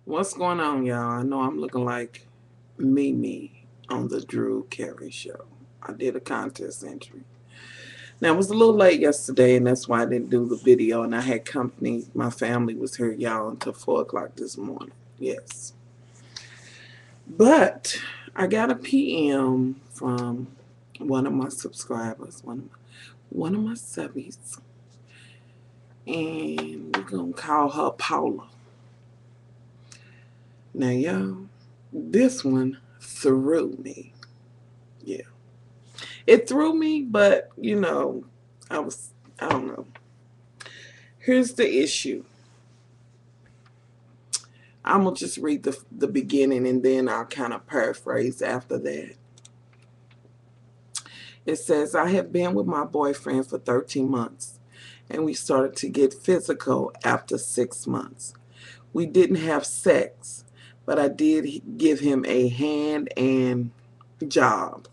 What's going on, y'all? I know I'm looking like Mimi on the Drew Carey show. I did a contest entry. Now, it was a little late yesterday, and that's why I didn't do the video, and I had company. My family was here, y'all, until 4 o'clock this morning. Yes. But I got a PM from one of my subscribers, one of my subbies, and we're going to call her Paula. Now, y'all, this one threw me. Yeah. It threw me, but I don't know. Here's the issue. I'm going to just read the beginning and then I'll kind of paraphrase after that. It says, I have been with my boyfriend for 13 months and we started to get physical after 6 months. We didn't have sex, but I did give him a hand and job.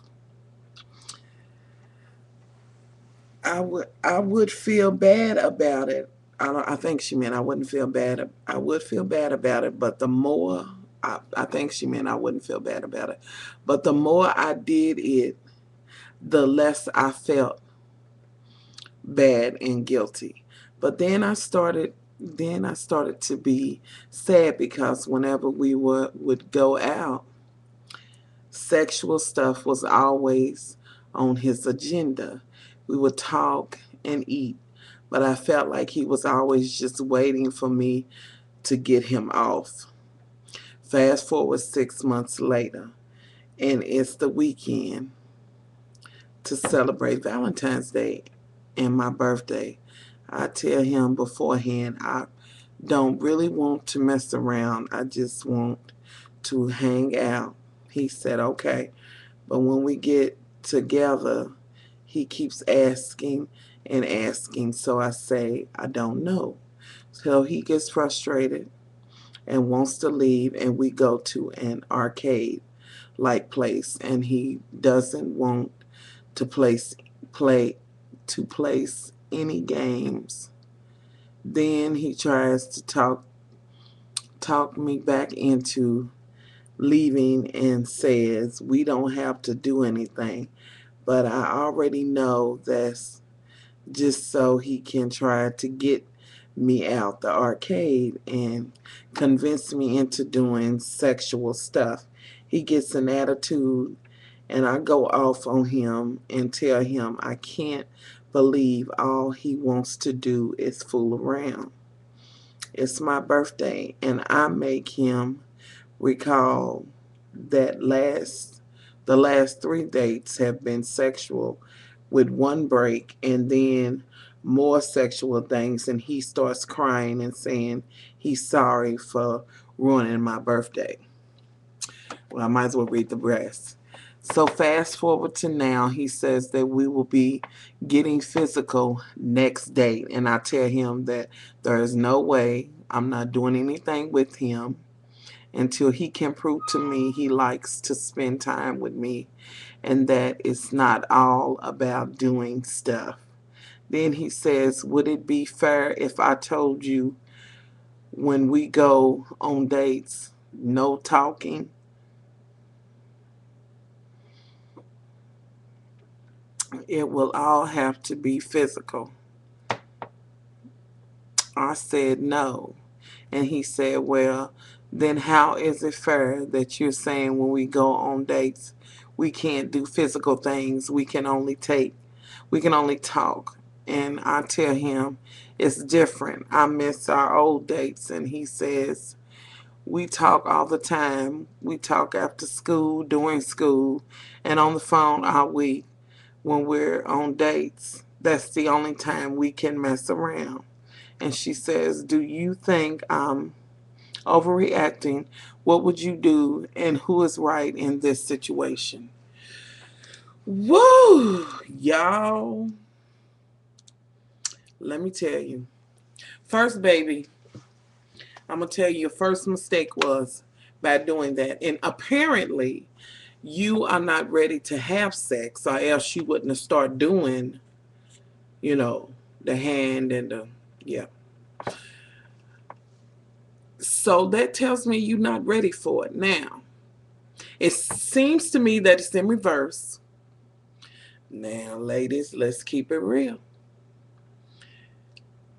I would feel bad about it. I think she meant I wouldn't feel bad. I would feel bad about it, but the more I think she meant I wouldn't feel bad about it. But the more I did it, the less I felt bad and guilty. But then I started to be sad because whenever we would go out, sexual stuff was always on his agenda. We would talk and eat, but I felt like he was always just waiting for me to get him off. Fast forward 6 months later, and it's the weekend to celebrate Valentine's Day and my birthday. I tell him beforehand, I don't really want to mess around. I just want to hang out. He said, okay. But when we get together, he keeps asking and asking. So I say, I don't know. So he gets frustrated and wants to leave, and we go to an arcade like place, and he doesn't want to play place any games. Then he tries to talk me back into leaving and says we don't have to do anything. But I already know that's just so he can try to get me out the arcade and convince me into doing sexual stuff. He gets an attitude and I go off on him and tell him I can't believe all he wants to do is fool around. It's my birthday and I make him recall that the last 3 dates have been sexual with one break and then more sexual things, and he starts crying and saying he's sorry for ruining my birthday. Well, I might as well read the rest. So fast forward to now, he says that we will be getting physical next date, and I tell him that there is no way I'm not doing anything with him until he can prove to me he likes to spend time with me and that it's not all about doing stuff. Then he says, would it be fair if I told you when we go on dates, no talking? It will all have to be physical. I said no. And he said, well, then how is it fair that you're saying when we go on dates, we can't do physical things, we can only talk? And I tell him it's different. I miss our old dates. And he says, we talk all the time. We talk after school, during school, and on the phone all week. When we're on dates, that's the only time we can mess around. And she says, do you think I'm overreacting? What would you do? And who is right in this situation? Woo! Y'all, let me tell you. First, baby, I'm going to tell you your first mistake was by doing that. And apparently, you are not ready to have sex, or else you wouldn't have started doing, you know, the hand and the, yeah. So that tells me you're not ready for it. Now, it seems to me that it's in reverse. Now, ladies, let's keep it real.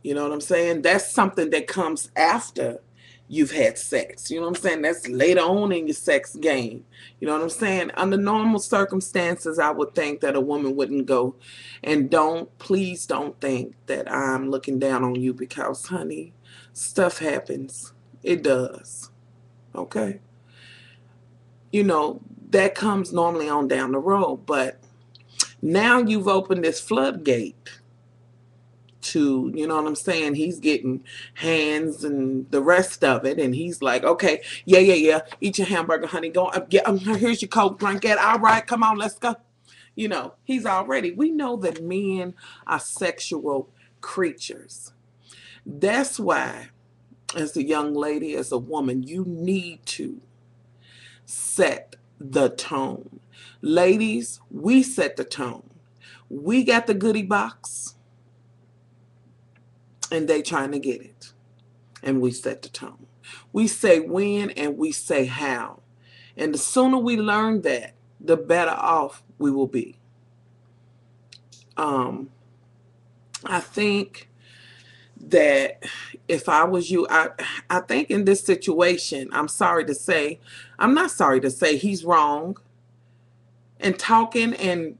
You know what I'm saying? That's something that comes after you've had sex. You know what I'm saying? That's later on in your sex game. You know what I'm saying? Under normal circumstances, I would think that a woman wouldn't go. And please don't think that I'm looking down on you because, honey, stuff happens. It does. Okay? You know, that comes normally on down the road. But now you've opened this floodgate to, you know what I'm saying, he's getting hands and the rest of it, and he's like, okay, yeah, eat your hamburger, honey, go get, here's your Coke, drink it, all right, come on, let's go. You know, we know that men are sexual creatures. That's why, as a young lady, as a woman, you need to set the tone. Ladies, we set the tone. We got the goodie box, and they trying to get it. And we set the tone. We say when and we say how. And the sooner we learn that, the better off we will be. I think that if I was you, I think in this situation, I'm not sorry to say he's wrong. And talking and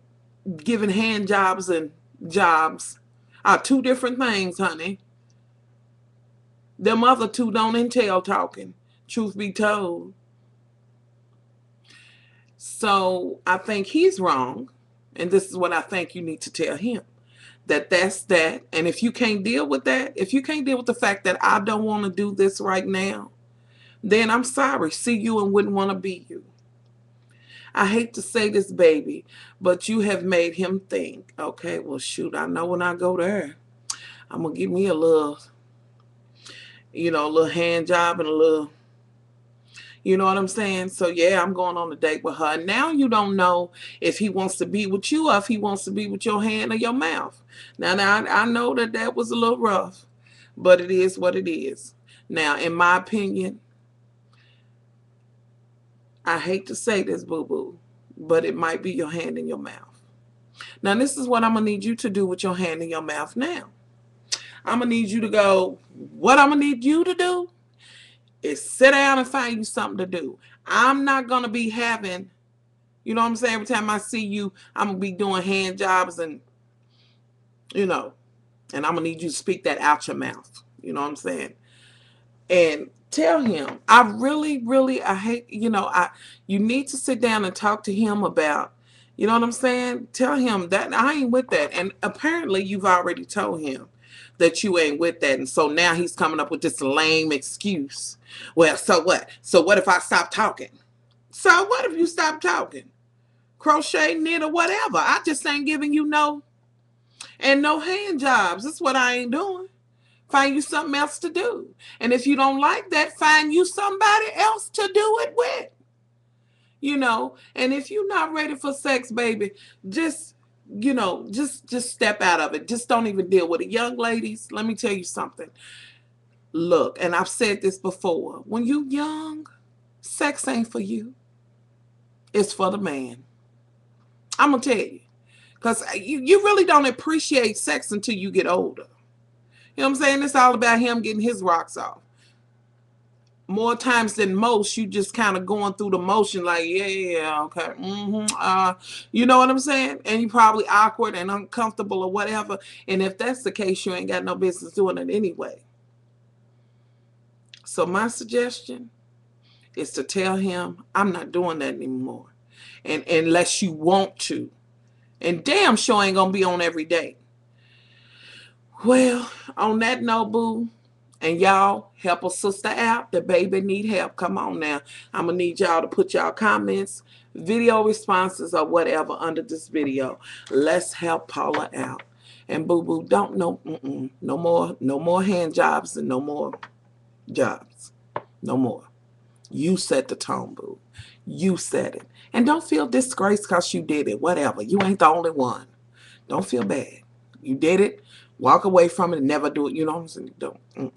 giving hand jobs and jobs are two different things, honey. Them other two don't entail talking, truth be told. So I think he's wrong. And this is what I think you need to tell him. That's that. And if you can't deal with that, if you can't deal with the fact that I don't want to do this right now, then I'm sorry. See you and wouldn't want to be you. I hate to say this, baby, but you have made him think, okay, well, shoot, I know when I go there, I'm going to give me a little, a little hand job and a little, you know what I'm saying? So, yeah, I'm going on a date with her. Now you don't know if he wants to be with you or if he wants to be with your hand or your mouth. Now I know that was a little rough, but it is what it is. Now, in my opinion, I hate to say this, boo-boo, but it might be your hand in your mouth. Now, this is what I'm going to need you to do with your hand in your mouth now. I'm going to need you to go, what I'm going to need you to do is sit down and find you something to do. I'm not going to be having, you know what I'm saying, every time I see you, I'm going to be doing hand jobs and, and I'm going to need you to speak that out your mouth. You know what I'm saying? And tell him, I hate, you need to sit down and talk to him about, you know what I'm saying? Tell him that I ain't with that. And apparently you've already told him that you ain't with that. And so now he's coming up with this lame excuse. Well, so what? So what if I stop talking? So what if you stop talking? Crochet, knit, or whatever. I just ain't giving you no hand jobs. That's what I ain't doing. Find you something else to do. And if you don't like that, find you somebody else to do it with. And if you're not ready for sex, baby, just step out of it. Just don't even deal with it. Young ladies, let me tell you something. Look, and I've said this before. When you young, sex ain't for you. It's for the man. I'm going to tell you. Because you really don't appreciate sex until you get older. You know what I'm saying? It's all about him getting his rocks off. More times than most, you just kind of going through the motion like, yeah, okay. You know what I'm saying? And you probably awkward and uncomfortable or whatever. And if that's the case, you ain't got no business doing it anyway. So my suggestion is to tell him, I'm not doing that anymore. And unless you want to. And damn sure ain't going to be on every day. Well, on that note, boo, and y'all help a sister out. The baby need help. Come on now. I'm going to need y'all to put y'all comments, video responses, or whatever under this video. Let's help Paula out. And boo-boo, don't no more hand jobs and no more jobs. No more. You set the tone, boo. You said it. And don't feel disgraced because you did it. Whatever. You ain't the only one. Don't feel bad. You did it. Walk away from it and never do it. You know what I'm saying? Don't.